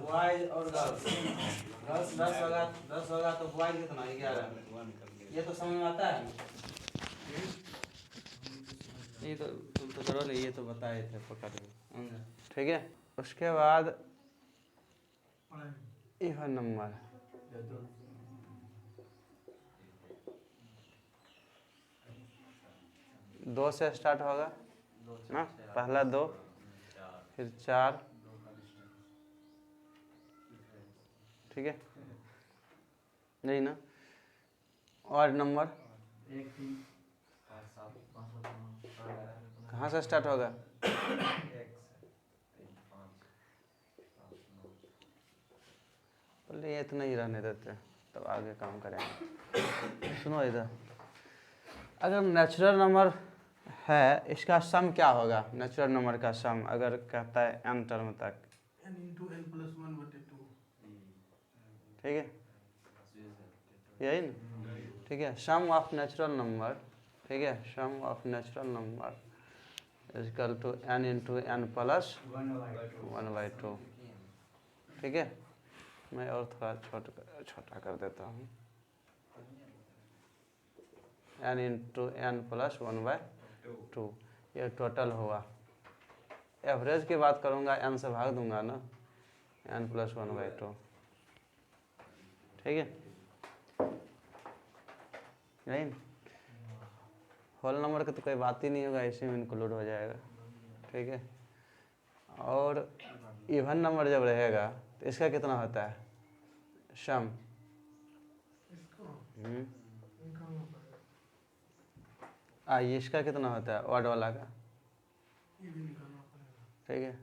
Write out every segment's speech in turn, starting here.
Boy और girls, girls 10 होगा तो बॉय कितना 11। ये तो समझ में आता है। ये तो तुम तो करो नहीं, ये तो बताए थे पकड़ में। ठीक है, उसके बाद इवन नंबर 2 से स्टार्ट होगा ना, पहला 2, फिर 4, ठीक है नहीं ना। और नंबर कहाँ से स्टार्ट होगा? बोले ये इतना ही रहने देते, तब आगे काम करेंगे। सुनो इधर, अगर नेचुरल नंबर है इसका सम क्या होगा? नेचुरल नंबर का सम अगर कहता है n टर्म तक, ठीक है यही ना, ठीक है। सम ऑफ नेचुरल नंबर, ठीक है, sum of natural number equal to n into n plus 1/2, ठीक है। मैं और थोड़ा छोटा कर देता हूँ, n इंटू n प्लस 1/2, ये टोटल हुआ। एवरेज की बात करूँगा n से भाग दूंगा ना, n प्लस 1/2, ठीक है नहीं। होल नंबर का तो कोई बात ही नहीं होगा, इसी में इंक्लूड हो जाएगा, ठीक है। और इवन नंबर जब रहेगा तो इसका कितना होता है सम? इसका कितना होता है ऑड वाला का, ठीक है।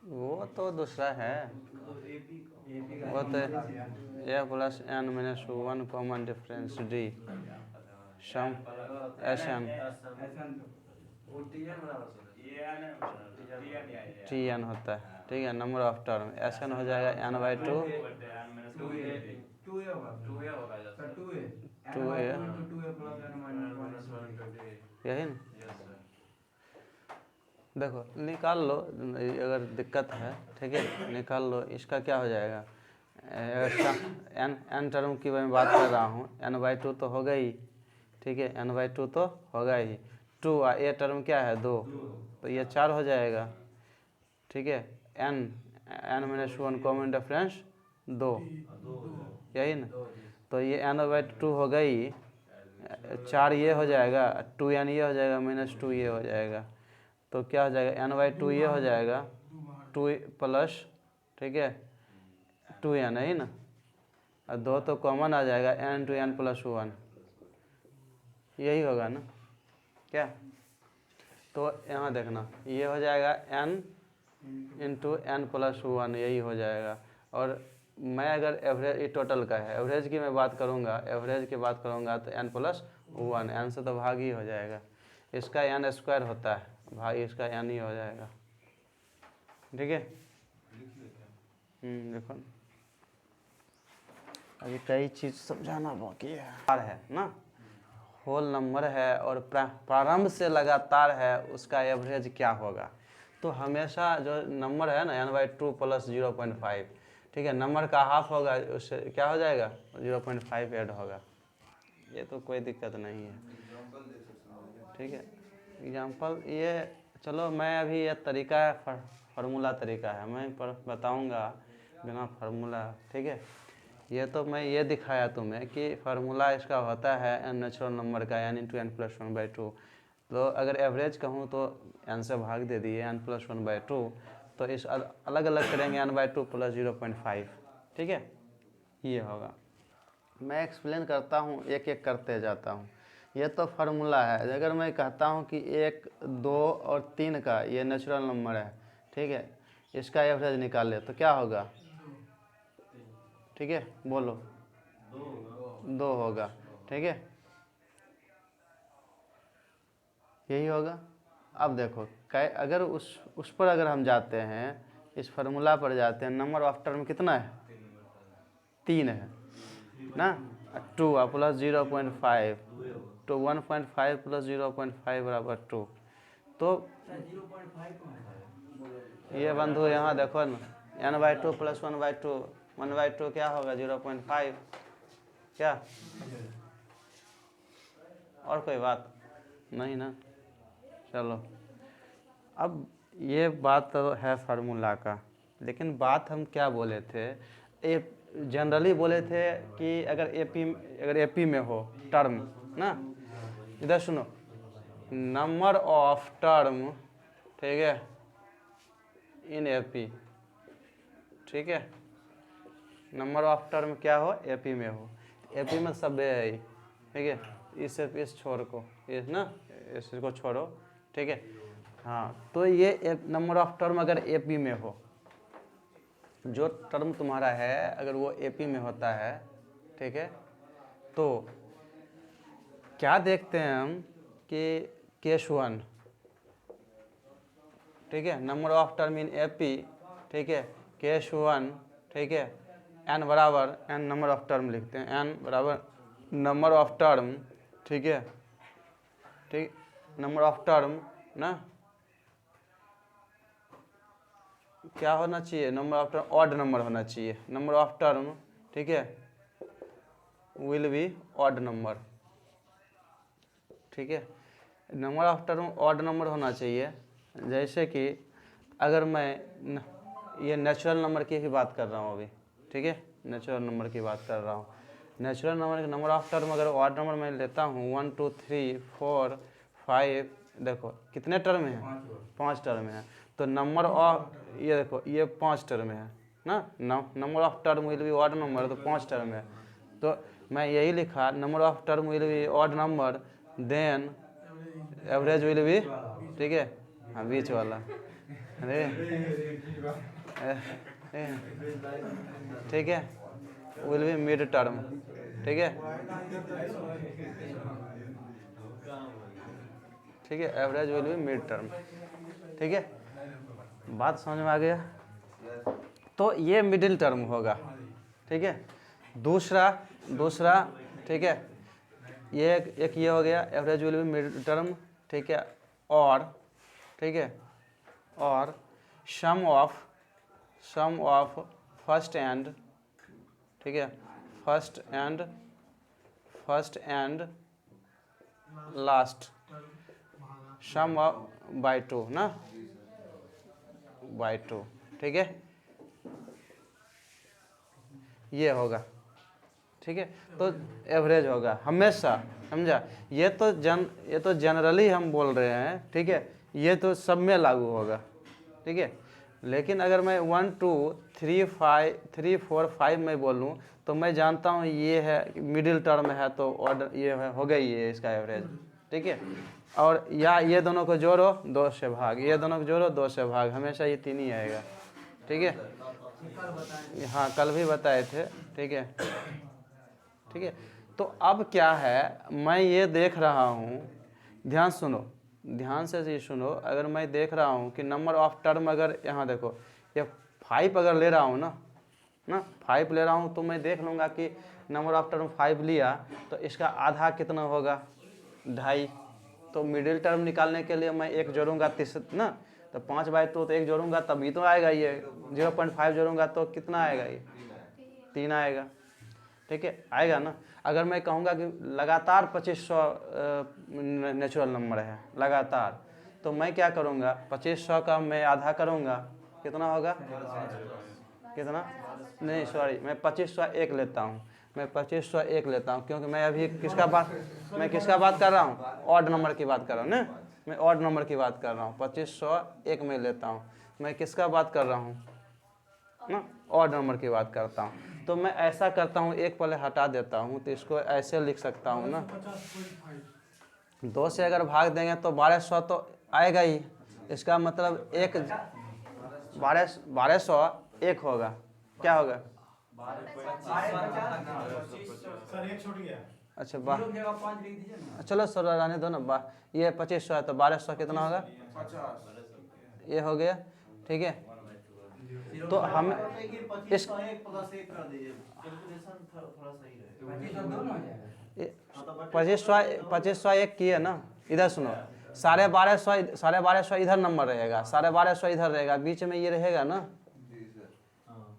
वो तो दूसरा है, वो तो a plus n minus 1 common difference d sum S N T N होता है, ठीक है। Number of term S N हो जाएगा n/2, 2a, यही ना। देखो निकाल लो अगर दिक्कत है, ठीक है निकाल लो। इसका क्या हो जाएगा, n टर्म की मैं बात कर रहा हूँ, n/2 तो होगा ही, ठीक है n/2 तो होगा ही। 2 a टर्म क्या है 2, तो ये 4 हो जाएगा, ठीक है। n माइनस 1 कॉमन डिफरेंस 2, यही ना। तो ये n/2 हो गई, 4 ये हो जाएगा, 2n ये हो जाएगा, -2 ये हो जाएगा। तो क्या हो जाएगा n/2 ये हो जाएगा 2 प्लस, ठीक है 2n है ना, और 2 तो कॉमन आ जाएगा n इंटू n प्लस 1, यही होगा ना क्या। तो यहाँ देखना ये हो जाएगा n इंटू n प्लस 1, यही हो जाएगा। और मैं अगर एवरेज, ये टोटल का है, एवरेज की मैं बात करूँगा, एवरेज की बात करूँगा तो n प्लस 1, n से तो भाग ही हो जाएगा। इसका n स्क्वायर होता है, भाग इसका n ही हो जाएगा, ठीक है। देखो अभी कई चीज़ समझाना बाकी है ना। होल नंबर है और प्रारंभ से लगातार है, उसका एवरेज क्या होगा? तो हमेशा जो नंबर है ना n/2 प्लस 0.5, ठीक है, नंबर का हाफ होगा, उससे क्या हो जाएगा 0.5 ऐड होगा। ये तो कोई दिक्कत नहीं है, ठीक है। एग्जाम्पल ये चलो, मैं अभी ये तरीका है फार्मूला तरीका है, मैं बताऊंगा बिना फार्मूला, ठीक है। ये तो मैं ये दिखाया तुम्हें कि फार्मूला इसका होता है नेचुरल नंबर का n इंटू n प्लस 1/2। तो अगर एवरेज कहूँ तो n से भाग दे दिए n प्लस 1/2, तो इस अलग अलग करेंगे n/2 प्लस 0.5, ठीक है ये होगा। मैं एक्सप्लेन करता हूँ, एक एक करते जाता हूँ। ये तो फार्मूला है। अगर मैं कहता हूँ कि 1, 2 और 3 का ये नेचुरल नंबर है, ठीक है, इसका एवरेज निकाले तो क्या होगा, ठीक है बोलो 2 होगा, ठीक है यही होगा। अब देखो अगर उस पर अगर हम जाते हैं, इस फार्मूला पर जाते हैं, नंबर ऑफ टर्म कितना है 3 है ना, 2 प्लस 0.5, तो 1.5 प्लस 0.5 बराबर 2। तो ये बंधु यहाँ देखो ना, n/2 प्लस 1/2, 1/2 क्या होगा 0.5, क्या और कोई बात नहीं ना। चलो अब ये बात तो है फार्मूला का, लेकिन बात हम क्या बोले थे, जनरली बोले थे कि अगर एपी में हो टर्म ना, इधर सुनो, नंबर ऑफ टर्म, ठीक है, इन एपी, ठीक है, नंबर ऑफ टर्म क्या हो, एपी में हो, एपी में सब है, ठीक है, इस छोर को, इस ना, इसको छोड़ो, ठीक है। हाँ, तो ये नंबर ऑफ टर्म अगर एपी में हो, जो टर्म तुम्हारा है अगर वो एपी में होता है, ठीक है, तो क्या देखते हैं हम कि केस 1, ठीक है, number of term in AP, ठीक है, केस 1, ठीक है, एन बराबर एन नंबर ऑफ टर्म लिखते हैं, एन बराबर नंबर ऑफ टर्म, ठीक है, ठीक, नंबर ऑफ टर्म ना क्या होना चाहिए, number of term odd number होना चाहिए, नंबर ऑफ टर्म, ठीक है, विल बी ऑड नंबर, ठीक है, number of term odd number होना चाहिए। जैसे कि अगर मैं ये नेचुरल नंबर की ही बात कर रहा हूँ अभी, ठीक है, नेचुरल नंबर की बात कर रहा हूँ, नेचुरल नंबर के नंबर ऑफ टर्म अगर ऑड नंबर मैं लेता हूँ 1 2 3 4 5, देखो कितने टर्म हैं, 5 टर्म हैं, तो नंबर ऑफ, ये देखो ये 5 टर्म है ना, number of term will be odd number, तो 5 टर्म है, तो मैं यही लिखा, number of term will be odd number, then average will be, ठीक है, हाँ बीच वाला, अरे ठीक है, विल बी मिड टर्म, ठीक है, ठीक है, average will B mid term, ठीक है, बात समझ में आ गया। तो ये मिडिल टर्म होगा, ठीक है, दूसरा ठीक है, ये एक ये हो गया, average will B mid term, ठीक है, और ठीक है, और सम ऑफ फर्स्ट एंड, ठीक है, first and last, sum of by 2 ना, बाय 2, ठीक है, ये होगा, ठीक है, तो एवरेज होगा हमेशा, समझा, ये तो जनरली हम बोल रहे हैं, ठीक है, ये तो सब में लागू होगा, ठीक है, लेकिन अगर मैं 1 2 3 4 5 में बोलूँ तो मैं जानता हूँ ये है मिडिल टर्म है, तो ऑर्डर ये है, हो गई ये इसका एवरेज, ठीक है, और या ये दोनों को जोड़ो 2 से भाग, ये दोनों को जोड़ो 2 से भाग, हमेशा ये 3 ही आएगा, ठीक है, हाँ कल भी बताए थे, ठीक है, ठीक है। तो अब क्या है, मैं ये देख रहा हूँ, ध्यान से ये सुनो, अगर मैं देख रहा हूँ कि नंबर ऑफ टर्म, अगर यहाँ देखो ये 5 अगर ले रहा हूँ ना 5 ले रहा हूँ, तो मैं देख लूँगा कि नंबर ऑफ टर्म 5 लिया, तो इसका आधा कितना होगा, 2.5, तो मिडिल टर्म निकालने के लिए मैं 1 जोड़ूंगा ना, तो 5/2 तो 1 जोड़ूंगा तभी तो आएगा, ये 0.5 जोड़ूंगा तो कितना आएगा, ये 3 आएगा, ठीक है, आएगा ना। अगर मैं कहूँगा कि लगातार 2500 नेचुरल नंबर है लगातार, तो मैं क्या करूँगा, 2500 का मैं आधा करूँगा, कितना होगा, कितना, नहीं सॉरी, मैं 2501 लेता हूँ, मैं 2501 लेता हूँ, क्योंकि मैं अभी किसका बात कर रहा हूँ, ऑड नंबर की बात कर रहा हूँ ना, मैं ऑड नंबर की बात कर रहा हूँ, 2501 में लेता हूँ, मैं किसका बात कर रहा हूँ ना, ऑड नंबर की बात करता हूँ। तो मैं ऐसा करता हूँ, एक पहले हटा देता हूँ, तो इसको ऐसे लिख सकता हूँ ना, 2 से अगर भाग देंगे तो 1200 तो आएगा ही, इसका मतलब 1201 होगा, क्या होगा, अच्छा चलो सर रहने दो ना, ये 2500 है तो 1200 कितना होगा, ये हो गया, ठीक है, तो हम इस 2501 किए ना, इधर सुनो, 1250 इधर नंबर रहेगा, 1250 इधर रहेगा, बीच में ये रहेगा ना,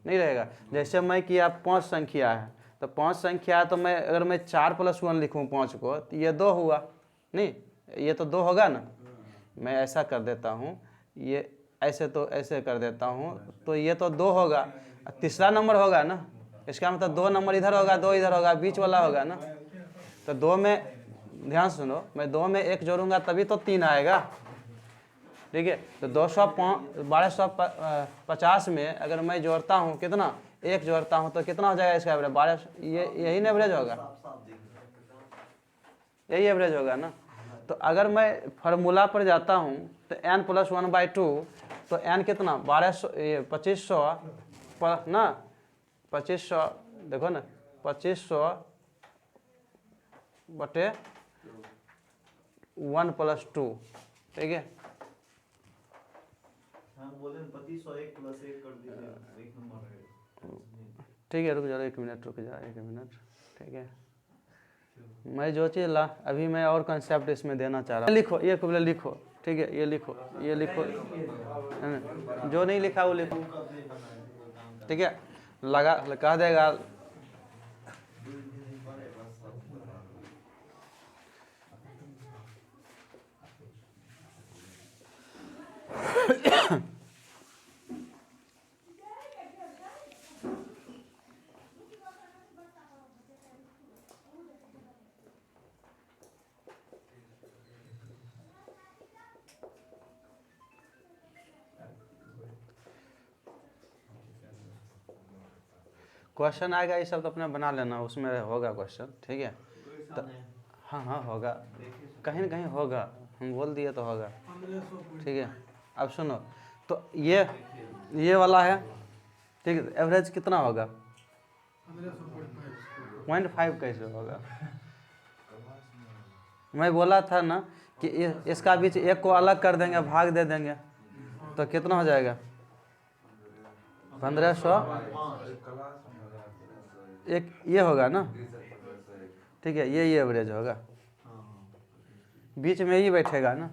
नहीं रहेगा। जैसे मैं किया 5 संख्या है, तो 5 संख्या है, तो मैं अगर मैं 4 + 1 लिखूँ 5 को, तो ये 2 हुआ, नहीं ये तो 2 होगा ना। मैं ऐसा कर देता हूँ, ये ऐसे तो ऐसे कर देता हूँ, तो ये तो 2 होगा, तीसरा नंबर होगा ना, इसका मतलब 2 नंबर इधर होगा, 2 इधर होगा, बीच वाला होगा ना। तो 2 में, ध्यान सुनो, मैं 2 में 1 जोड़ूंगा तभी तो 3 आएगा, ठीक है। तो 1250 में अगर मैं जोड़ता हूँ कितना, 1 जोड़ता हूँ, तो कितना हो जाएगा इसका एवरेज, 12, ये यही ना एवरेज होगा, यही एवरेज होगा ना। तो अगर मैं फार्मूला पर जाता हूँ तो n + 1/2, तो n कितना 2500 ना, 2500, देखो ना 2500/1 + 2, ठीक है। ठीक है, रुक जाओ 1 मिनट, रुक जाओ 1 मिनट, ठीक है। मैं जो चीज़ अभी मैं और कंसेप्ट इसमें देना चाह रहा हूँ, लिखो ये कुबले लिखो, ठीक है, ये लिखो, ये लिखो, जो नहीं लिखा वो लिखो, ठीक है, लगा कह देगा। क्वेश्चन आएगा, ये सब तो अपना बना लेना, उसमें होगा क्वेश्चन, ठीक है। तो हाँ हाँ होगा, कहीं ना कहीं होगा, हम बोल दिए तो होगा, ठीक है। अब सुनो, तो ये वाला है, ठीक है, एवरेज कितना होगा, 0.5 कैसे होगा। मैं बोला था ना कि इसका बीच 1 को अलग कर देंगे, भाग दे देंगे, तो कितना हो जाएगा 1500, एक ये होगा ना, ठीक है, ये एवरेज होगा, बीच में ही बैठेगा ना।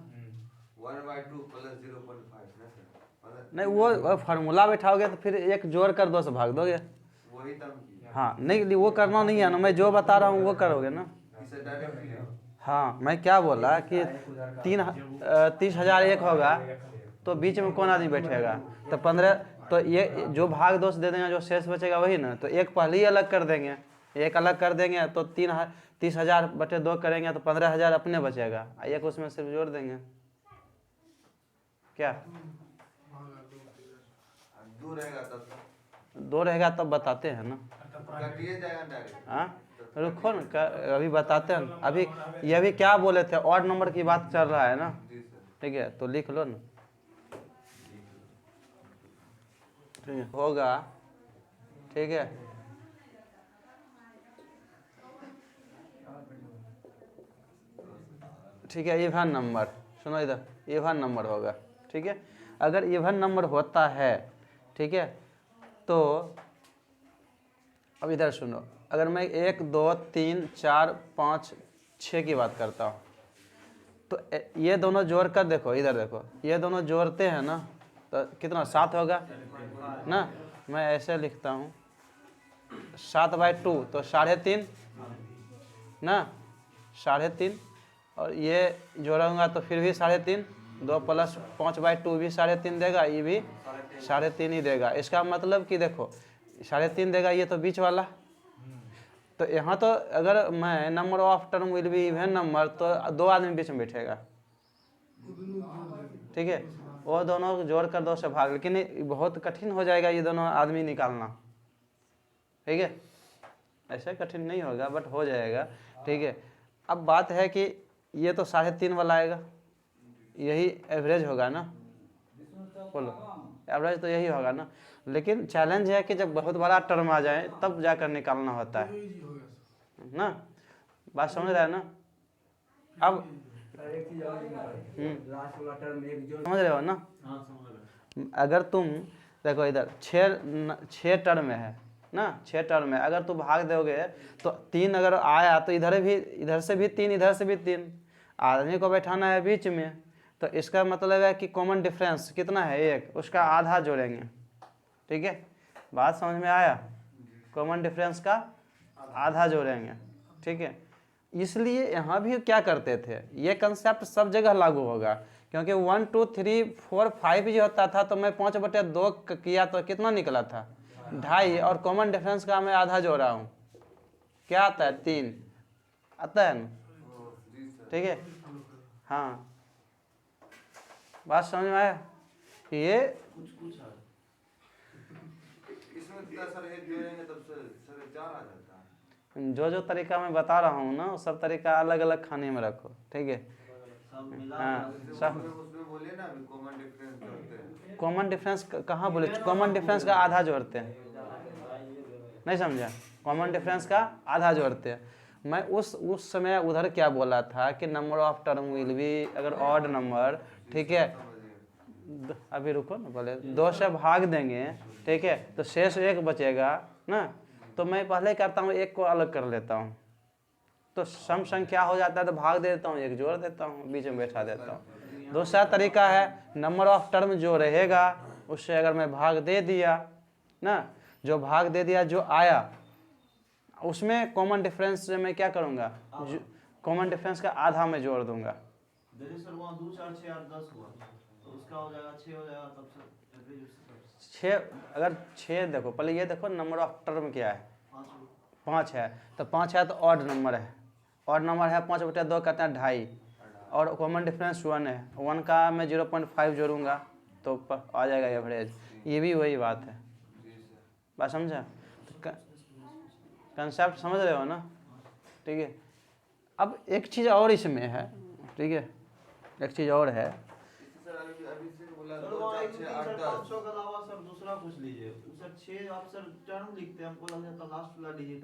1/2 + 0.5 नहीं वो फार्मूला बैठाओगे तो फिर 1 जोड़ कर 2 से भाग दोगे, वही टर्म की। हाँ नहीं वो करना नहीं है ना, मैं जो बता रहा हूँ वो करोगे ना। इसे डायरेक्ट, हाँ मैं क्या बोला कि 30,001 होगा, तो बीच में कौन आदमी बैठेगा, तो 15, तो ये जो भाग 2 से दे देंगे, जो शेष बचेगा वही ना, तो 1 पहले ही अलग कर देंगे, 1 अलग कर देंगे, तो 30,000/2 करेंगे, तो 15,000 अपने बचेगा, 1 उसमें सिर्फ जोड़ देंगे, क्या 2 रहेगा तब 2 रहेगा तब बताते हैं ना। कटिए जाएगा डायरेक्ट। हाँ रुको ना, अभी बताते हैं, अभी ये भी क्या बोले थे, ऑड नंबर की बात चल रहा है ना, जी सर। ठीक है, तो लिख लो ना, ठीक है होगा, ठीक है। ठीक है, इवन नंबर, सुनो इधर, इवन नंबर होगा, ठीक है। अगर इवन नंबर होता है, ठीक है, तो अब इधर सुनो, अगर मैं 1 2 3 4 5 6 की बात करता हूँ, तो ये दोनों जोड़ कर देखो, इधर देखो, ये दोनों जोड़ते हैं ना, तो कितना 7 होगा ना। मैं ऐसे लिखता हूँ 7/2, तो 3.5 ना, 3.5, और ये जोड़ूंगा तो फिर भी 3.5, 2 + 5/2 भी 3.5 देगा, ये भी 3.5 ही देगा। इसका मतलब कि देखो 3.5 देगा, ये तो बीच वाला, तो यहाँ तो अगर मैं number of term will be even number, तो 2 आदमी बीच में बैठेगा, ठीक है, वो दोनों जोड़ कर 2 से भाग, लेकिन बहुत कठिन हो जाएगा ये दोनों आदमी निकालना, ठीक है, ऐसे कठिन नहीं होगा बट हो जाएगा, ठीक है। अब बात है कि ये तो 3.5 वाला आएगा, यही एवरेज होगा ना, बोलो एवरेज तो यही होगा ना, लेकिन चैलेंज है कि जब बहुत बड़ा टर्म आ जाए तब जाकर निकालना होता है ना, बात समझ रहा है ना। अब समझ रहे हो ना, अगर तुम देखो इधर छः टर्म है ना, 6 टर्म है। अगर तू भाग दोगे तो 3 अगर आया तो इधर से भी 3, इधर से भी 3, आदमी को बैठाना है बीच में। तो इसका मतलब है कि कॉमन डिफरेंस कितना है 1, उसका आधा जोड़ेंगे। ठीक है, बात समझ में आया? कॉमन डिफरेंस का आधा जोड़ेंगे। ठीक है, इसलिए यहाँ भी क्या करते थे, ये कंसेप्ट सब जगह लागू होगा, क्योंकि 1 2 3 4 5 जो होता था तो मैं 5/2 किया तो कितना निकला था 2.5, और कॉमन डिफरेंस का मैं आधा जोड़ा हूँ, क्या आता है 3 आता है ना। ठीक है, हाँ बात समझ में आया? ये इसमें कितना सर एक जोड़ेंगे तब सर 4 आ जाता है। जो तरीका मैं बता रहा हूँ ना, वो सब तरीका अलग अलग खाने में रखो। ठीक है, हाँ सब। उसमें बोले ना अभी कॉमन डिफरेंस जोड़ते हैं। कॉमन डिफरेंस कहाँ बोले? कॉमन डिफरेंस का आधा जोड़ते हैं, नहीं समझा? कॉमन डिफरेंस का आधा जोड़ते हैं। मैं उस समय उधर क्या बोला था कि number of term will B, अगर ऑड नंबर, ठीक है, अभी रुको ना, बोले 2 से भाग देंगे, ठीक है, तो शेष 1 बचेगा ना। तो मैं पहले करता हूँ 1 को अलग कर लेता हूँ, तो सम संख्या हो जाता है तो भाग दे देता हूँ, 1 जोड़ देता हूँ, बीच में बैठा देता हूँ। दूसरा तरीका है नंबर ऑफ टर्म जो रहेगा उससे अगर मैं भाग दे दिया ना, जो भाग दे दिया जो आया उसमें कॉमन डिफरेंस से मैं क्या करूँगा, कॉमन डिफरेंस का आधा मैं जोड़ दूंगा। सर वहाँ 2 4 6 8 10 हुआ तो उसका हो जाएगा 6 हो जाएगा, तब सर एवरेज उससे 6, अगर 6 देखो, पहले ये देखो नंबर ऑफ टर्म क्या है, 5 5 है, तो 5 है तो ऑड नंबर है, ऑड नंबर है, 5/2 कहते हैं 2.5, और कॉमन डिफरेंस 1 है, 1 का मैं 0.5 जोड़ूंगा तो आ जाएगा एवरेज। ये भी वही बात है, बात समझा? तो कंसेप्ट समझ रहे हो ना? ठीक है, अब एक चीज़ और इसमें है, ठीक है, एक चीज़ और है। सर अभी से बोला सर 2 वहाँ 4 एक 6 दिन 8 सर 10। 500 के अलावा सर दूसरा कुछ लीजिए। सर 6 आप सर टर्म लिखते हैं, हमको लग जाता लास्ट वाला डिजिट।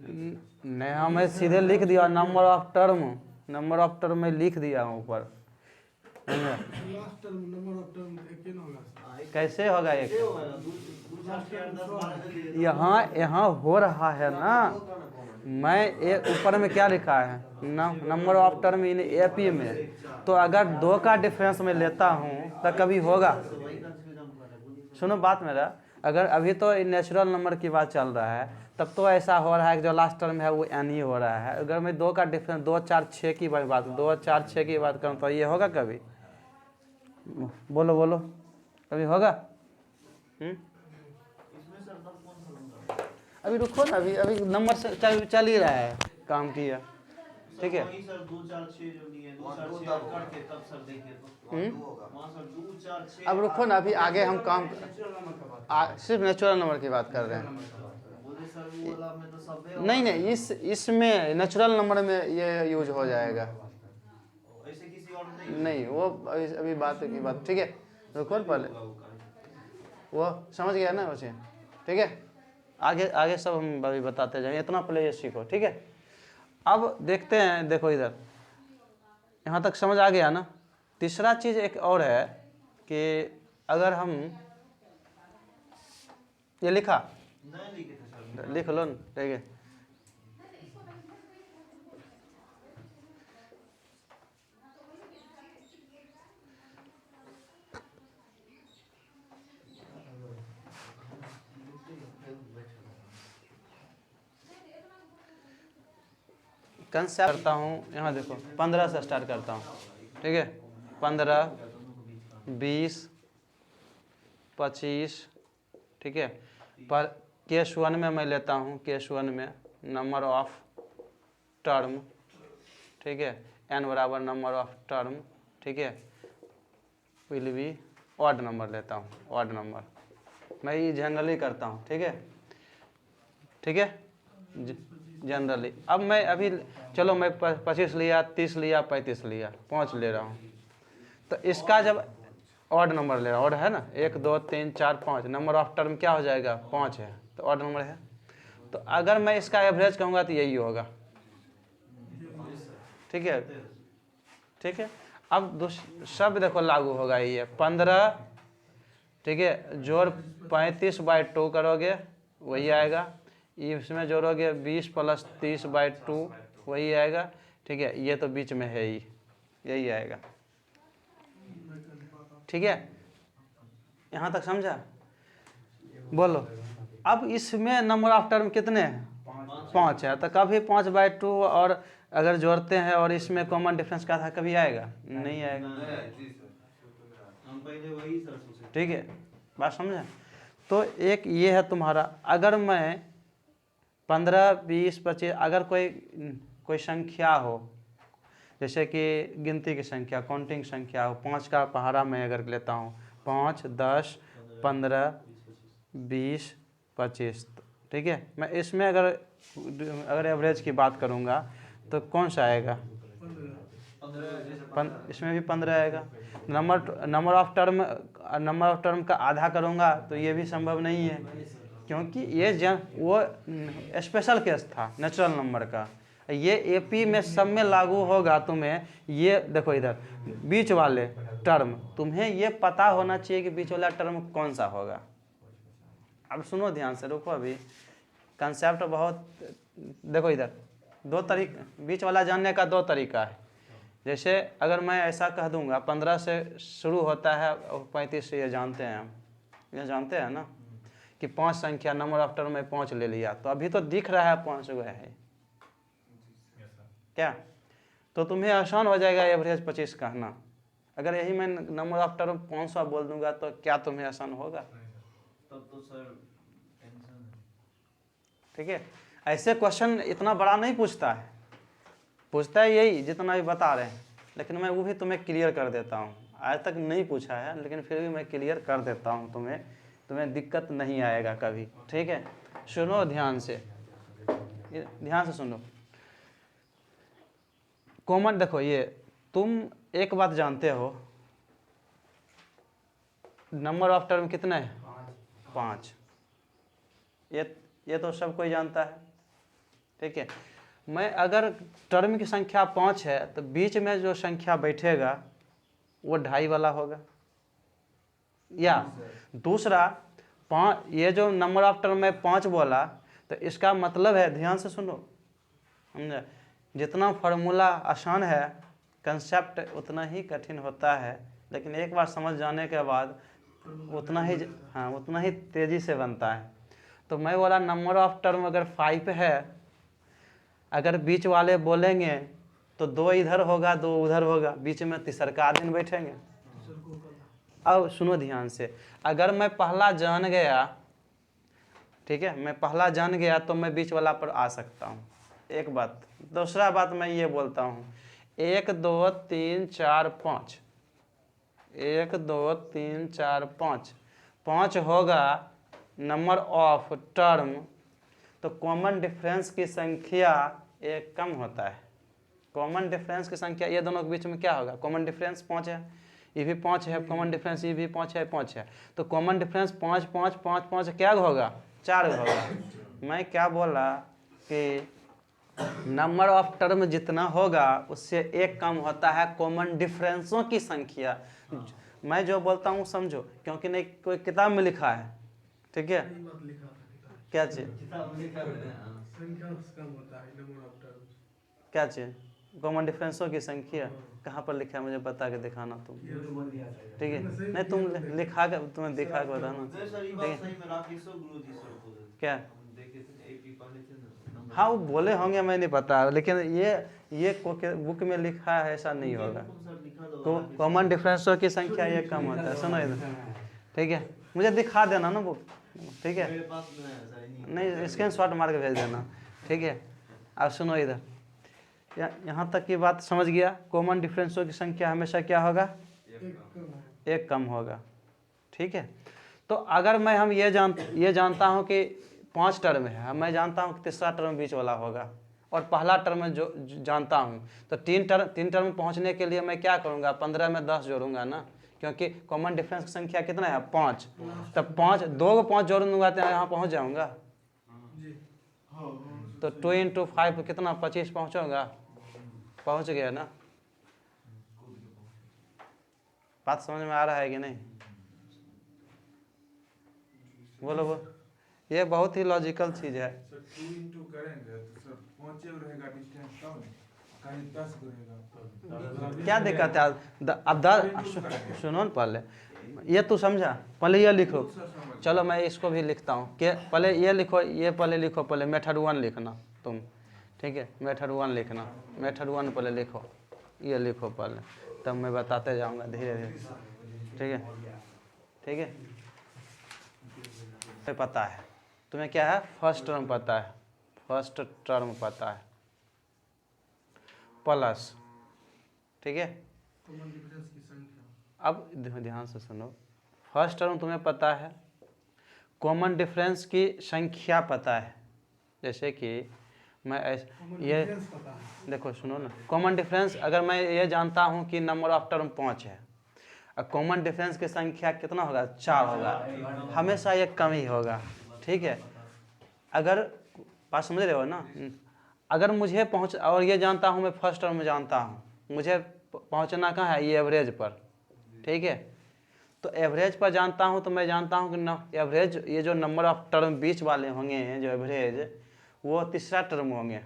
नहीं, हमें सीधे लिख दिया number of term, number of term में लिख दिया हूँ ऊपर। Last term number of term एक ही ना होगा सर। कैसे होगा एक? 6 होगा ना, 2 4 6 8 10 12 के लिए यहाँ हो रहा है ना, मैं एक ऊपर में क्या लिखा है, number of term in AP में, तो अगर 2 का डिफरेंस में लेता हूँ तो कभी होगा। वही कंफ्यूजन कर रहा है, बोलिए। सुनो बात मेरा, अगर अभी तो नेचुरल नंबर की बात चल रहा है, तब तो ऐसा हो रहा है कि जो लास्ट टर्म है वो एन ही हो रहा है। अगर मैं 2 का डिफरेंस 2 4 6 की बात 2 4 6 की बात करूँ तो ये होगा कभी? बोलो बोलो, कभी होगा? इसमें सर तब कौन सा नंबर? अभी रुको ना, अभी नंबर से चल ही रहा है, काम किया। ठीक है, वही सर 2 4 6 जो नहीं है, 2 4 6 करके तब सर देखिए तो वहाँ सर 2 4 6। अब रुको ना, अभी आगे हम काम सिर्फ नेचुरल नंबर की बात कर रहे हैं। बोले सर वो वाला में तो सब है। नहीं नहीं, इसमें नेचुरल नंबर में ये यूज हो जाएगा। ऐसे किसी और में नहीं। नहीं वो अभी बात की बात, ठीक है, रुको ना पहले, वो समझ गया ना वैसे। ठीक है, आगे आगे सब हम अभी बताते जाएंगे, इतना पहले ये सीखो। ठीक है, अब देखते हैं, देखो इधर यहाँ तक समझ आ गया ना। तीसरा चीज़ एक और है कि अगर हम ये लिखा, नहीं लिखे थे सर। लिख लो ना, ठीक है। कंसेप्ट करता हूँ, यहाँ देखो 15 से स्टार्ट करता हूँ। ठीक है, 15 20 25, ठीक है। पर केस 1 में मैं लेता हूँ, केस 1 में नंबर ऑफ टर्म, ठीक है, n बराबर नंबर ऑफ टर्म, ठीक है, विल बी ऑड नंबर लेता हूँ, ऑड नंबर मैं ये जनरली करता हूँ। ठीक है, ठीक है, जनरली। अब मैं अभी चलो मैं 25 लिया, 30 लिया, 35 लिया, 5 ले रहा हूँ, तो इसका जब ऑड नंबर ले रहा हूँ, ऑड है ना, 1 2 3 4 5, नंबर ऑफ टर्म क्या हो जाएगा 5 है, तो ऑड नंबर है। तो अगर मैं इसका एवरेज कहूँगा तो यही होगा। ठीक है, ठीक है। अब शब्द देखो लागू होगा, ये 15 ठीक है, जोड़ 35/2 करोगे वही आएगा, इसमें जोड़ोगे 20 + 30/2 वही आएगा। ठीक है, ये तो बीच में है ही, यही आएगा। ठीक है, यहाँ तक समझा? बोलो। अब इसमें नंबर ऑफ टर्म कितने हैं? 5 है, तो कभी 5/2 और अगर जोड़ते हैं और इसमें कॉमन डिफरेंस का था, कभी आएगा? नहीं आएगा। जी सर। हम पहले वही सर सोचे। ठीक है, बात समझे? तो एक ये है तुम्हारा। अगर मैं 15, 20, 25 अगर कोई संख्या हो, जैसे कि गिनती की संख्या, काउंटिंग संख्या हो, 5 का पहाड़ा मैं अगर लेता हूँ, 5, 10, 15, 20, 25, ठीक है, मैं इसमें अगर एवरेज की बात करूँगा तो कौन सा आएगा? 15 इसमें भी 15 आएगा। नंबर ऑफ टर्म का आधा करूँगा तो ये भी संभव नहीं है, क्योंकि ये वो स्पेशल केस था नेचुरल नंबर का। ये एपी में सब में लागू होगा तुम्हें। ये देखो इधर बीच वाले टर्म, तुम्हें ये पता होना चाहिए कि बीच वाला टर्म कौन सा होगा। अब सुनो ध्यान से, रुको अभी, कंसेप्ट बहुत, देखो इधर 2 तरीका, बीच वाला जानने का 2 तरीका है। जैसे अगर मैं ऐसा कह दूंगा 15 से शुरू होता है और 35 से, ये जानते हैं हम, ये जानते हैं ना कि 5 संख्या नंबर ऑफ टर्म में 5 ले लिया, तो अभी तो दिख रहा है 5 गया है क्या? तो तुम्हें आसान हो जाएगा एवरेज 25 कहना। अगर यही मैं नंबर ऑफ टर्म 500 बोल दूंगा तो क्या तुम्हें आसान होगा? तब तो सर टेंशन है। ठीक है, ऐसे क्वेश्चन इतना बड़ा नहीं पूछता है, पूछता है यही जितना भी बता रहे हैं, लेकिन मैं वो भी तुम्हें क्लियर कर देता हूँ। आज तक नहीं पूछा है, लेकिन फिर भी मैं क्लियर कर देता हूँ तुम्हें दिक्कत नहीं आएगा कभी। ठीक है, सुनो ध्यान से, ध्यान से सुनो। कॉमन देखो, ये तुम एक बात जानते हो, नंबर ऑफ टर्म कितने है? 5। ये तो सब कोई जानता है। ठीक है, मैं अगर टर्म की संख्या 5 है तो बीच में जो संख्या बैठेगा वो 2.5 वाला होगा, या दूसरा 5, ये जो नंबर ऑफ टर्म में 5 बोला तो इसका मतलब है, ध्यान से सुनो, समझे? जितना फार्मूला आसान है, कंसेप्ट उतना ही कठिन होता है, लेकिन एक बार समझ जाने के बाद उतना ही तेज़ी से बनता है। तो मैं बोला नंबर ऑफ टर्म अगर 5 है, अगर बीच वाले बोलेंगे तो 2 इधर होगा 2 उधर होगा, बीच में तीसरा आदमी बैठेंगे। अब सुनो ध्यान से, अगर मैं पहला जान गया, ठीक है, मैं पहला जान गया तो मैं बीच वाला पर आ सकता हूँ, एक बात। दूसरा बात मैं ये बोलता हूँ, 1 2 3 4 5, 1 2 3 4 5 होगा नंबर ऑफ टर्म, तो कॉमन डिफरेंस की संख्या एक कम होता है। कॉमन डिफरेंस की संख्या ये दोनों के बीच में क्या होगा? कॉमन डिफरेंस 5 है, ये भी 5 है, कॉमन डिफरेंस ये भी 5 है, तो कॉमन डिफरेंस 5 5 5 5 क्या होगा? 4 होगा। मैं क्या बोला कि नंबर ऑफ टर्म जितना होगा उससे एक कम होता है कॉमन डिफरेंसों की संख्या। मैं जो बोलता हूँ समझो, क्योंकि नहीं कोई किताब में लिखा है। ठीक है, क्या चीज? क्या चीज? कॉमन डिफरेंसों की संख्या कहाँ पर लिखा है? मुझे बता के दिखाना तुम। ठीक है, नहीं तुम लिखा के तुम्हें दिखा के बताना। क्या? हाँ वो बोले होंगे, मैं नहीं पता, लेकिन ये बुक में लिखा है ऐसा नहीं होगा। तो कॉमन डिफरेंसों की संख्या ये कम होता है। सुनो इधर, ठीक है, मुझे दिखा देना ना बुक, ठीक है, नहीं स्क्रीनशॉट मार के भेज देना। ठीक है, अब सुनो इधर, यहाँ तक की बात समझ गया। कॉमन डिफरेंसों की संख्या हमेशा क्या होगा? एक कम होगा। ठीक है, तो अगर हम ये जानता हूँ कि 5 टर्म है, मैं जानता हूँ कि तीसरा टर्म बीच वाला होगा, और पहला टर्म जो जानता हूँ, तो तीन टर्म पहुँचने के लिए मैं क्या करूँगा? 15 में 10 जोड़ूंगा ना, क्योंकि कॉमन डिफरेंस की संख्या कितना है? 5। तब 2 को 5 जोड़ दूंगा तो यहाँ पहुँच जाऊँगा। तो 2 × 5 कितना? 25 पहुँचूंगा, पहुँच गया ना। बात समझ में आ रहा है कि नहीं? बोलो बोलो, ये बहुत ही लॉजिकल चीज़ है। सर 2 इंटू करेंगे तो सर 5 रहेगा डिस्टेंस तब कहीं 10 रहेगा। क्या दिक्कत है? अब सुनो न पहले, ये तू समझा, पहले ये लिखो। चलो मैं इसको भी लिखता हूँ कि पहले ये लिखो, ये पहले लिखो, पहले मेथड 1 लिखना तुम, ठीक है? मेथड 1 लिखना, मेथड 1 पहले लिखो, ये लिखो पहले, तब मैं बताते जाऊँगा धीरे धीरे, ठीक है? ठीक है, तुम्हें पता है, तुम्हें क्या है? फर्स्ट टर्म पता है, फर्स्ट टर्म पता है, प्लस, ठीक है? कॉमन डिफरेंस की संख्या। अब ध्यान से सुनो, फर्स्ट टर्म तुम्हें पता है, कॉमन डिफरेंस की संख्या पता है। जैसे कि मैं ये पता है। देखो सुनो ना, कॉमन डिफरेंस अगर मैं ये जानता हूँ कि नंबर ऑफ टर्म 5 है, और कॉमन डिफरेंस की संख्या कितना होगा? 4 होगा, हमेशा ये कम ही होगा, ठीक है? अगर बात समझ रहे हो ना, अगर मुझे पहुँच, और ये जानता हूँ मैं फर्स्ट टर्म जानता हूँ, मुझे पहुँचना कहाँ है? ये एवरेज पर, ठीक है? तो एवरेज पर जानता हूँ, तो मैं जानता हूँ कि एवरेज, ये जो नंबर ऑफ टर्म बीच वाले होंगे जो एवरेज, वो तीसरा टर्म होंगे।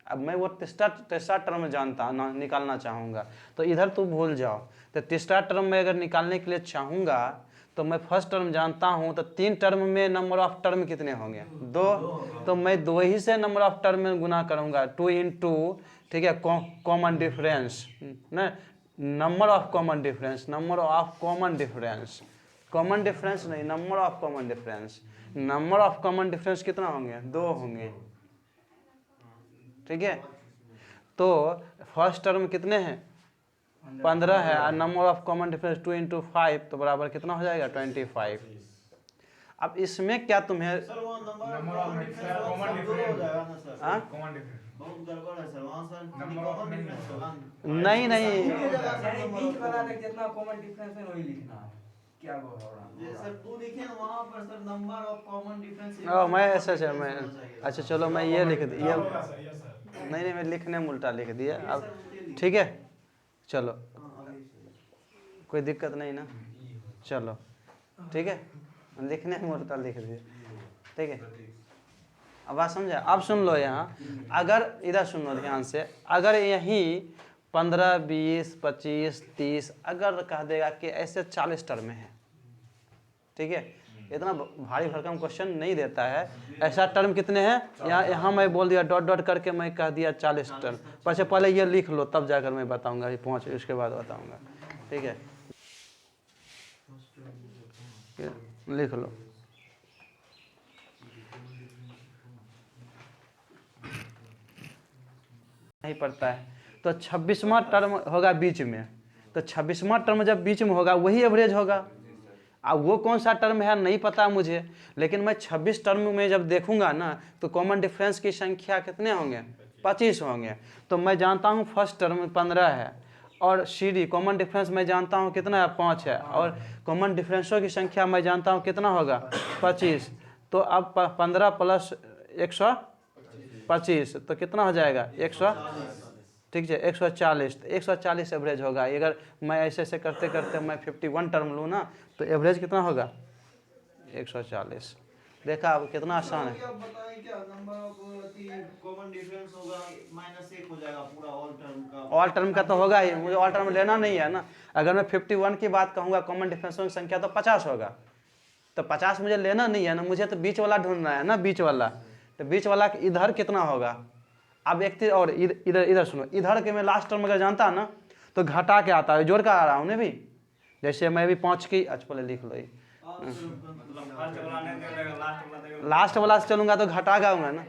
अब मैं वो तीसरा टर्म जानता निकालना चाहूँगा, तो इधर तू भूल जाओ। तो तीसरा टर्म में अगर निकालने के लिए चाहूँगा तो मैं फर्स्ट टर्म जानता हूँ, तो 3 टर्म में नंबर ऑफ टर्म कितने होंगे? 2। तो मैं 2 ही से नंबर ऑफ टर्म में गुना करूँगा, 2 इंटू, ठीक है, कॉमन डिफरेंस, ना, number of common difference, number of common difference, common difference नहीं, number of common difference. Number of common difference कितना होंगे? 2 होंगे, ठीक है? तो फर्स्ट टर्म कितने हैं? 15 है, और number of common difference 2 into 5, तो बराबर कितना हो जाएगा? 25। अब इसमें क्या तुम्हें सर वो number of difference common difference हो जाएगा ना सर? हाँ? कॉमन डिफरेंस बहुत गड़बड़ है सर, वहाँ सर कॉमन डिफरेंस होगा। नहीं नहीं, बीच वाला तक जितना कॉमन डिफरेंस है वही लिखना है। क्या हो रहा है? ये सर 2 लिखे ना वहाँ पर sir, number of common difference. मैं ऐसा है, मैं अच्छा चलो मैं ये लिख दिया, नहीं मैं लिखने में उल्टा लिख दिया। अब ठीक है, चलो कोई दिक्कत नहीं ना, चलो ठीक है, लिखने में उल्टा लिख दिया, ठीक है? अब बात समझा? अब सुन लो यहाँ, अगर इधर सुन लो ध्यान से, अगर यहीं 15, 20, 25, 30 अगर कह देगा कि ऐसे 40 टर्म है, ठीक है? इतना भारी भरकम क्वेश्चन नहीं देता है। ऐसा टर्म कितने हैं? यहाँ मैं बोल दिया डॉट डॉट करके, मैं कह दिया 40 टर्म। पहले ये लिख लो, तब जाकर मैं बताऊंगा, ये 5 उसके बाद बताऊंगा, ठीक है? लिख लो, नहीं पड़ता है तो 26वां टर्म होगा बीच में, तो 26वां टर्म जब बीच में होगा वही एवरेज होगा। अब वो कौन सा टर्म है नहीं पता मुझे, लेकिन मैं 26 टर्म में जब देखूंगा ना, तो कॉमन डिफरेंस की संख्या कितने होंगे? 25 होंगे। तो मैं जानता हूँ फर्स्ट टर्म 15 है, और CD कॉमन डिफरेंस मैं जानता हूँ कितना है? 5 है, और कॉमन डिफरेंसों की संख्या मैं जानता हूँ कितना होगा? 25। तो अब 15 प्लस 125 तो कितना हो जाएगा? 100, ठीक है, 140। तो 140 एवरेज होगा। अगर मैं ऐसे ऐसे करते करते मैं 51 टर्म लूँ ना, तो एवरेज कितना होगा? 140। देखा अब कितना आसान है। आप बताएं क्या नंबर ऑफ कॉमन डिफरेंस होगा? -1 हो जाएगा पूरा ऑल टर्म का। ऑल टर्म का तो होगा ही, मुझे ऑल टर्म लेना नहीं है ना। अगर मैं 51 की बात कहूँगा, कॉमन डिफरेंसों की संख्या तो 50 होगा, तो 50 मुझे लेना नहीं है ना, मुझे तो बीच वाला ढूंढना है ना, बीच वाला। तो बीच वाला इधर कितना होगा? अब एक चीज और, इधर इधर सुनो, इधर के मैं लास्ट टर्म अगर जानता ना, तो घटा के आता है, जोड़ कर आ रहा हूँ ना भी। जैसे मैं भी 5 की, अच्छा पहले लिख लो, लास्ट वाला से चलूंगा तो घटा गाऊंगा ना,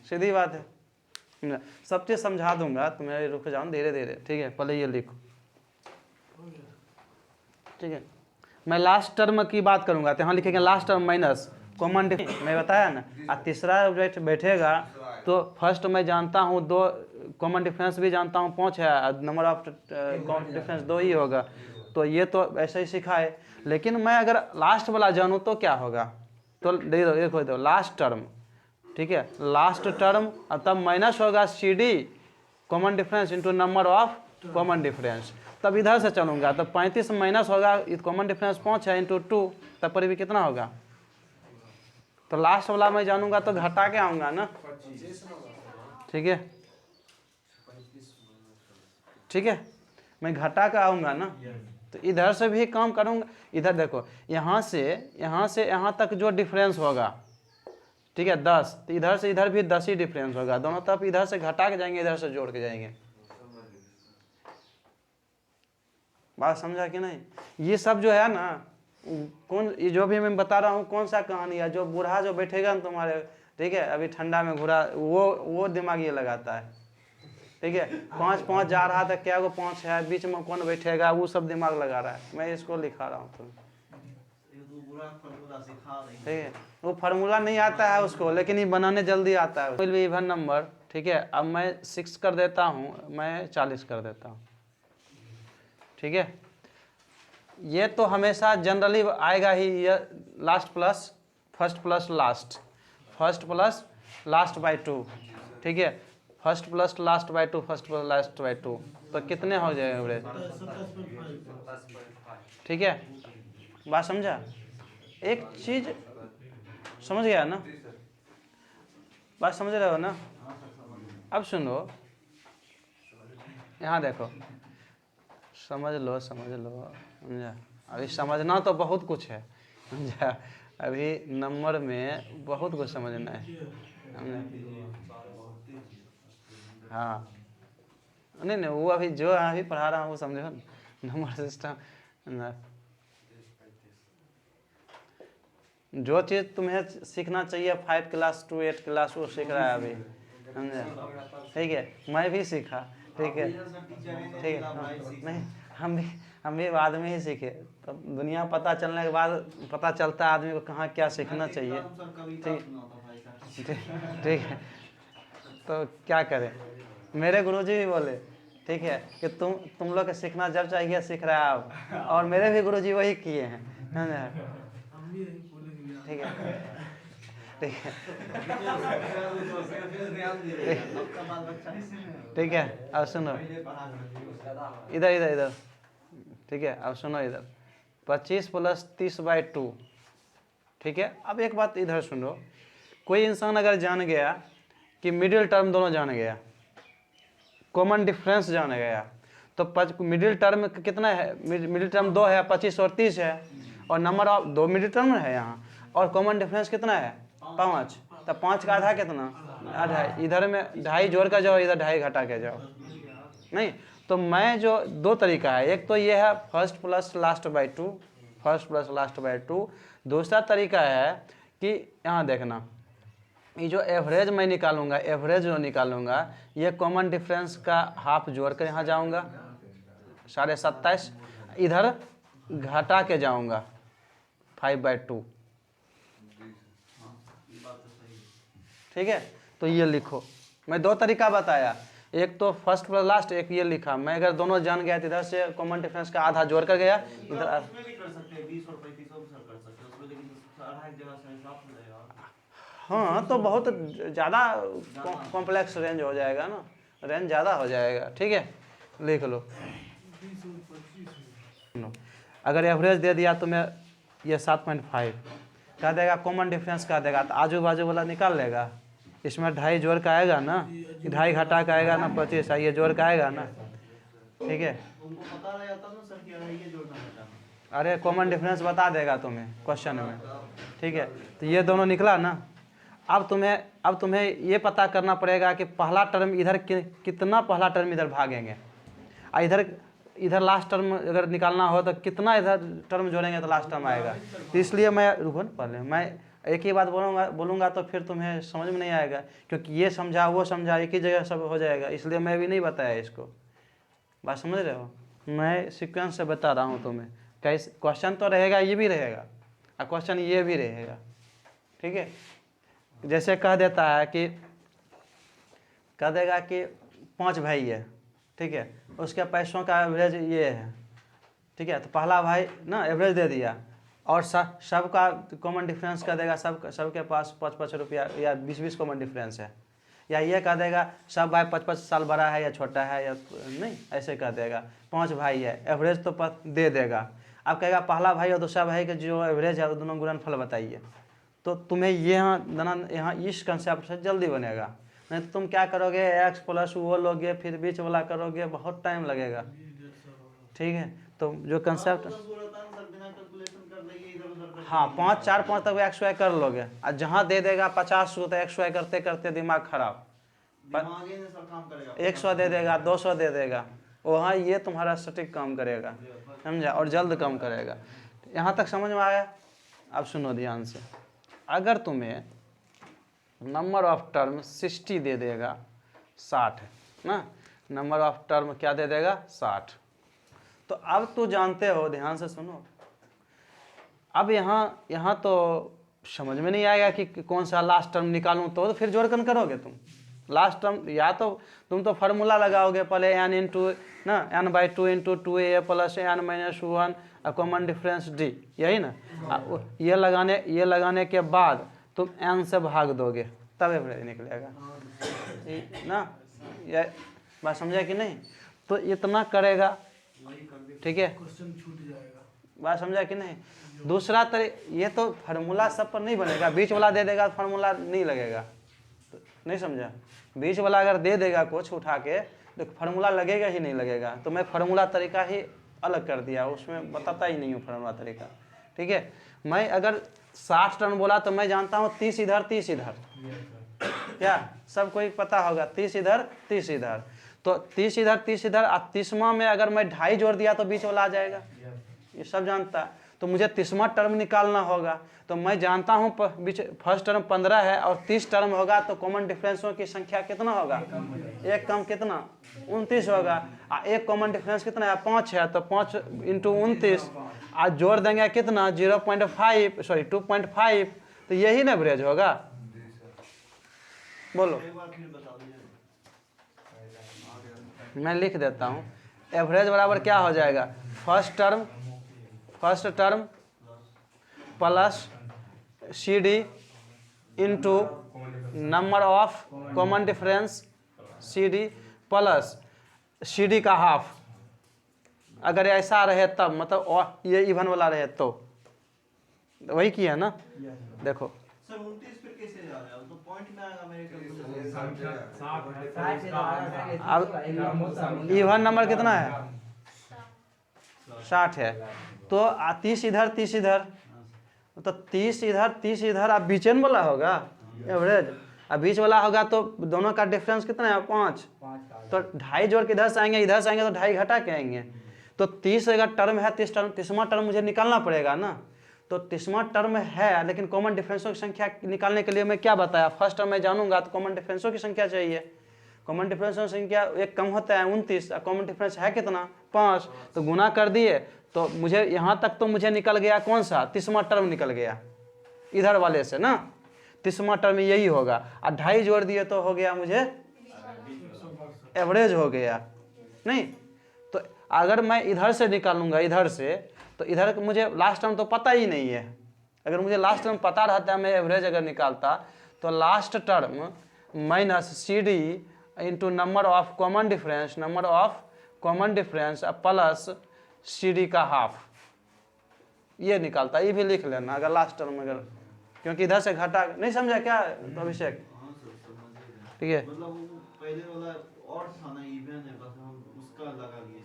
सीधी बात है। सब चीज़ समझा दूंगा, तुम्हें रुक जाओ धीरे धीरे, ठीक है? पहले ये लिखो, ठीक है? मैं लास्ट टर्म की बात करूंगा, तो यहाँ लिखेंगे last term minus common difference, मैं बताया ना। और तीसरा बैठेगा, तो फर्स्ट मैं जानता हूँ 2, कॉमन डिफरेंस भी जानता हूँ 5 है, नंबर ऑफ कॉमन डिफरेंस 2 ही होगा। तो ये तो ऐसे ही सीखा है, लेकिन मैं अगर लास्ट वाला जानूँ तो क्या होगा? तो देखो लास्ट टर्म, ठीक है, लास्ट टर्म, और तब माइनस होगा CD common difference into number of common difference. तब इधर से चलूँगा, तो 35 माइनस होगा, कॉमन डिफरेंस 5 है इंटू 2, तब पर भी कितना होगा? तो लास्ट वाला मैं जानूंगा तो घटा के आऊँगा ना, ठीक है, ठीक है, मैं घटा के आऊँगा ना, तो इधर से भी काम करूँगा। इधर देखो, यहाँ से यहाँ तक जो डिफरेंस होगा, ठीक है 10, तो इधर से इधर भी 10 ही डिफरेंस होगा, दोनों तरफ इधर से घटा के जाएंगे, इधर से जोड़ के जाएंगे। बात समझा कि नहीं? ये सब जो है ना, कौन, ये जो भी मैं बता रहा हूँ कौन सा कहानी है, जो बूढ़ा जो बैठेगा ना तुम्हारे, ठीक है, अभी ठंडा में घुरा, वो दिमाग ये लगाता है, ठीक है, 5 जा रहा था, क्या वो 5 है, बीच में कौन बैठेगा, वो सब दिमाग लगा रहा है। मैं इसको लिखा रहा हूँ तुम्हें, ठीक है, वो फार्मूला नहीं आता है उसको, लेकिन ये बनाने जल्दी आता है। विल बी इवन नंबर, ठीक है, अब मैं 6 कर देता हूँ, मैं 40 कर देता हूँ, ठीक है। ये तो हमेशा जनरली आएगा ही, ये last plus first plus last, first plus last by 2, ठीक है, first plus last by 2, first plus last by 2, तो कितने हो जाएंगे एवरेज, 27.5। ठीक है। बात समझा? एक चीज समझ गया ना, बात समझ रहे हो ना? अब सुनो, यहाँ देखो, समझ लो समझा, अभी समझना तो बहुत कुछ है, समझा, अभी नंबर में बहुत कुछ समझना है, हाँ, नहीं वो अभी जो अभी पढ़ा रहा हूँ वो समझो, नंबर सिस्टम, जो चीज़ तुम्हें सीखना चाहिए 5 क्लास to 8 क्लास वो सीख रहा है अभी, समझा, ठीक है, मैं भी सीखा, ठीक है, ठीक है, नहीं हम भी बाद में ही सीखे, तब दुनिया पता चलने के बाद पता चलता है आदमी को कहाँ क्या सीखना चाहिए, ठीक है, तो क्या करें, मेरे गुरुजी भी बोले, ठीक है, कि तुम लोग के सीखना जब चाहिए सीख रहा है आप, और मेरे भी गुरुजी वही किए हैं, ठीक है, ठीक है, ठीक है। अब सुनो इधर, ठीक है, अब सुनो इधर, 25 + 30/2, ठीक है। अब एक बात इधर सुनो, कोई इंसान अगर जान गया कि मिडिल टर्म दोनों जान गया, कॉमन डिफरेंस जान गया, तो मिडिल टर्म कितना है, मिडिल टर्म 2 है, 25 और 30 है, और नंबर ऑफ 2 मिडिल टर्म है यहाँ, और कॉमन डिफरेंस कितना है 5, तो 5 का आधा कितना, आधा, इधर में 2.5 जोड़ कर जाओ, इधर 2.5 घटा के जाओ, नहीं तो मैं जो 2 तरीका है, एक तो ये है first plus last by 2, first plus last by 2, दूसरा तरीका है कि यहाँ देखना, ये जो एवरेज मैं निकालूंगा, एवरेज जो निकालूंगा, ये कॉमन डिफरेंस का हाफ जोड़ कर यहाँ जाऊंगा 27.5, इधर घटा के जाऊंगा 5/2, ठीक है। तो ये लिखो, मैं 2 तरीका बताया, एक तो फर्स्ट प्लस लास्ट, एक ये लिखा, मैं अगर दोनों जान गया तो इधर से कॉमन डिफरेंस का आधा जोड़ कर गया, इधर उसमें भी कर सकते हैं 20 और 35 और भी कर सकते हैं उसमें, लेकिन आधा एक जगह से हिसाब हो जाएगा। हाँ, तो बहुत ज़्यादा कॉम्प्लेक्स रेंज हो जाएगा ना, रेंज ज़्यादा हो जाएगा, ठीक है, लिख लो। अगर एवरेज दे दिया तो मैं ये 7.5 क्या देगा, कॉमन डिफरेंस क्या देगा, तो आजू बाजू वाला निकाल लेगा, इसमें 2.5 जोड़ का आएगा ना, 2.5 घटा का आएगा ना 25, ये जोड़ का आएगा ना, ठीक है। उनको पता रहेगा तब ना सर कि ये जोड़ना है, अरे कॉमन डिफरेंस बता देगा तुम्हें क्वेश्चन में, ठीक है। तो ये दोनों निकला ना, अब तुम्हें ये पता करना पड़ेगा कि पहला टर्म इधर कितना, पहला टर्म इधर भागेंगे, और इधर लास्ट टर्म अगर निकालना हो तो कितना इधर टर्म जोड़ेंगे तो लास्ट टर्म आएगा। तो इसलिए मैं रुको पहले, मैं एक ही बात बोलूँगा तो फिर तुम्हें समझ में नहीं आएगा, क्योंकि ये समझा वो समझा एक ही जगह सब हो जाएगा, इसलिए मैं भी नहीं बताया इसको। बात समझ रहे हो, मैं सीक्वेंस से बता रहा हूँ तुम्हें, कैसे क्वेश्चन तो रहेगा, ये भी रहेगा और क्वेश्चन ये भी रहेगा, ठीक है। जैसे कह देता है कि कह देगा कि 5 भाई है, ठीक है, उसके पैसों का एवरेज ये है, ठीक है, तो पहला भाई ना एवरेज दे दिया, और सबका कॉमन डिफरेंस कर देगा, सबके पास 5-5 रुपया या 20-20 कॉमन डिफरेंस है, या ये कह देगा सब भाई 5-5 साल बड़ा है या छोटा है या नहीं, ऐसे कह देगा 5 भाई है, एवरेज तो दे देगा। अब कहेगा पहला भाई और दूसरा भाई का जो एवरेज है वो दोनों गुणनफल बताइए, तो तुम्हें ये यहाँ इस कंसेप्ट से जल्दी बनेगा। नहीं तो तुम क्या करोगे, x प्लस वो लोगे फिर बीच वाला करोगे, बहुत टाइम लगेगा। ठीक है, तो जो कंसेप्ट हाँ 5 4 5 तक एक्स वाई कर लोगे, और जहाँ दे देगा 50 तो एक्स वाई करते करते दिमाग खराब, 100 दे देगा 200 दे देगा, वहाँ ये तुम्हारा सटीक काम करेगा, समझा, और जल्द काम करेगा। यहाँ तक समझ में आया? अब सुनो ध्यान से, अगर तुम्हें नंबर ऑफ टर्म 60 दे देगा, 60 है ना, नंबर ऑफ टर्म क्या दे देगा, 60। तो अब तो जानते हो, ध्यान से सुनो, अब यहाँ तो समझ में नहीं आएगा कि कौन सा लास्ट टर्म निकालूं, तो फिर जोड़कर करोगे तुम लास्ट टर्म, या तो तुम तो फार्मूला लगाओगे पहले n इंटू ना n/2 into 2a plus n minus 1 common difference d, यही ना। ये लगाने के बाद तुम n से भाग दोगे, तब एवरेज निकलेगा ना। ये बात समझा कि नहीं? तो इतना करेगा, ठीक है, क्वेश्चन छूट जाएगा। बात समझा कि नहीं? दूसरा ये तो फार्मूला सब पर नहीं बनेगा, बीच वाला दे देगा फार्मूला नहीं लगेगा, तो नहीं समझा? बीच वाला अगर दे देगा कुछ उठा के तो फार्मूला लगेगा ही नहीं लगेगा। तो मैं फार्मूला तरीका ही अलग कर दिया, उसमें बताता ही नहीं हूँ फार्मूला तरीका। ठीक है, मैं अगर 60 टर्म बोला तो मैं जानता हूँ 30 इधर 30 इधर, क्या सब कोई पता होगा, 30 इधर 30 इधर, तो 30 इधर 30 इधर, और 30वां में अगर मैं 2.5 जोड़ दिया तो बीच वाला आ जाएगा, ये सब जानता है। तो मुझे 30वां टर्म निकालना होगा, तो मैं जानता हूँ फर्स्ट टर्म 15 है और 30 टर्म होगा, तो कॉमन डिफरेंसों की संख्या कितना होगा, एक कम कितना 29 होगा, और एक कॉमन डिफरेंस कितना है 5 है, तो 5 इंटू 29, और जोड़ देंगे कितना 0.5 सॉरी 2.5, तो यही ना एवरेज होगा। बोलो, मैं लिख देता हूँ, एवरेज बराबर क्या हो जाएगा, first term plus CD into number of common difference CD plus CD का हाफ, अगर ऐसा रहे तब, मतलब और ये इवन वाला रहे तो वही किया ना। देखो सर 29 पे कैसे जा रहा है, तो पॉइंट में आएगा मेरे अब इवन नंबर कितना है 60 है, तो 30 इधर 30 इधर, तो 30 इधर 30 इधर, अब बीचन वाला होगा एवरेज, अब बीच वाला होगा तो दोनों का डिफरेंस कितना है 5, तो 2.5 जोड़ के इधर से आएंगे, इधर से आएंगे तो 2.5 घटा के आएंगे, तो 30 अगर टर्म है 30वां टर्म मुझे निकालना पड़ेगा ना। तो 30वां टर्म है, लेकिन कॉमन डिफरेंसों की संख्या निकालने के लिए मैं क्या बताया, फर्स्ट टर्म मैं जानूंगा तो कॉमन डिफरेंसों की संख्या चाहिए, कॉमन डिफरेंसों की संख्या एक कम होता है 29, कॉमन डिफरेंस है कितना 5, तो गुना कर दिए, तो मुझे यहाँ तक तो मुझे निकल गया कौन सा 30वां टर्म निकल गया इधर वाले से ना, 30वां टर्म यही होगा, और 2.5 जोड़ दिए तो हो गया मुझे एवरेज हो गया। नहीं तो अगर मैं इधर से निकालूंगा इधर से, तो इधर मुझे लास्ट टर्म तो पता ही नहीं है, अगर मुझे लास्ट टर्म पता रहता मैं एवरेज अगर निकालता, तो last term minus CD into number of common difference plus CD का हाफ, ये निकालता, ये भी लिख लेना अगर लास्ट टर्म, अगर क्योंकि इधर से घटा नहीं समझा क्या अभिषेक? ठीक है, मतलब पहले वाला और था ना इवन है, बस हम उसका लगा लिए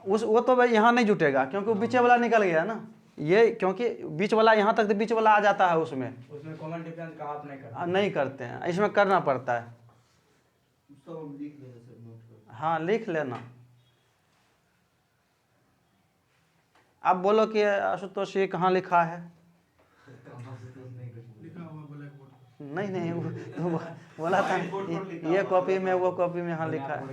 वो तो भाई यहाँ नहीं जुटेगा, क्योंकि बीच वाला निकल गया ना, ये क्योंकि बीच वाला यहाँ तक तो बीच वाला आ जाता है, उसमें कॉमन डिफरेंस का आप नहीं करते हैं, इसमें करना पड़ता है। उसका हम लिख लेना सर, नोट कर। हाँ लिख लेना। आप बोलो कि आशुतोष ये कहाँ लिखा है? लिखा हुआ ब्लैक बोर्ड। नहीं वो बोला था ये कॉपी में, वो कॉपी में हाँ लिखा है।